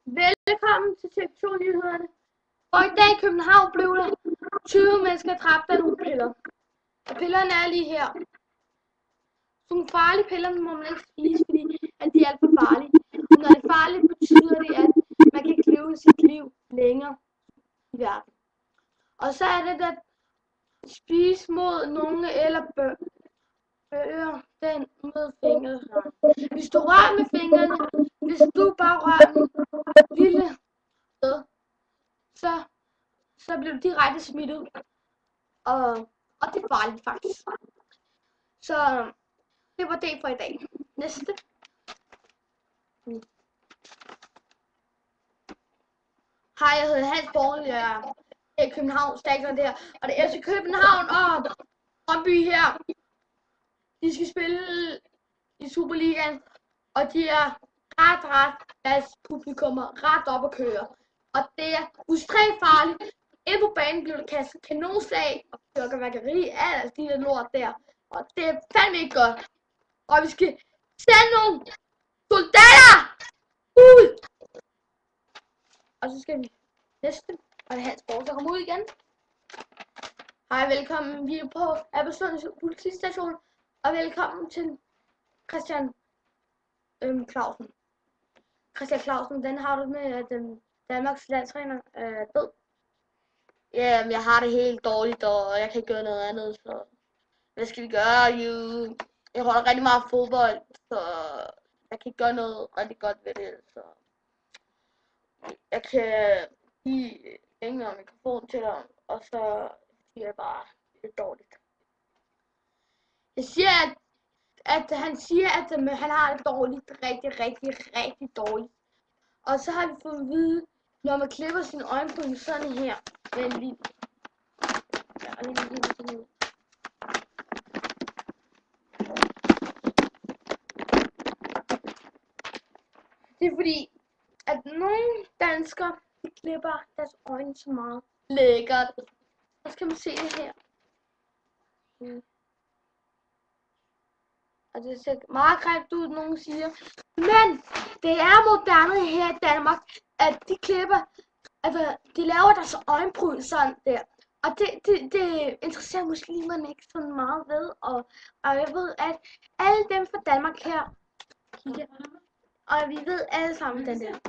Velkommen til TV2-nyhederne. Og i dag i København blev der 20 mennesker dræbt af nogle piller. Og pillerne er lige her. Nogle farlige piller må man ikke spise, fordi at de er alt for farlige. Og når det er farligt, betyder det, at man kan ikke leve sit liv længere i verden. Og så er det at spise mod nogle eller bøger den med fingrene. Hvis du rører med fingrene, hvis du bare rører en lille sted, så bliver du direkte smittet. Og det er farligt faktisk. Så det var det for i dag. Næste. Hej, jeg hedder Hans Borg, jeg er i København, Stadion der. Og det er FC København og Brøndby her. De skal spille i Superligaen, og de er ret deres publikummer ret op at køre. Og det er ekstremt farligt. Inde på banen bliver der kastet kanonslag og fyrværkeri af alt de der lort der. Og det er fandme ikke godt. Og vi skal sende nogle soldater ud. Og så skal vi næste. Og det er Hans Borg, der kommer ud igen. Hej, velkommen. Vi er på Albertslund politistation. Og velkommen til Christian Clausen. Christian Clausen, hvordan har du med, at Danmarks landstræner er død? Jamen, jeg har det helt dårligt, og jeg kan ikke gøre noget andet, så hvad skal vi gøre? Jeg holder rigtig meget fodbold, så jeg kan ikke gøre noget rigtig godt ved det, så jeg kan give penge og mikrofon til dig, og så siger jeg bare, det er dårligt. Jeg siger, at han siger, at han har det dårligt, rigtig dårligt. Og så har vi fået at vide, når man klipper sine øjenbryn sådan her, med en lille. Det er fordi, at nogle danskere, de klipper deres øjne så meget lækkert. Så skal man se det her. Og det ser meget grimt ud, nogen siger. Men det er moderne her i Danmark, at de klipper, altså de laver deres øjenbryn sådan der. Og det interesserer muslimerne ikke så meget ved. Og jeg ved, at alle dem fra Danmark her kigger. Og vi ved alle sammen den der.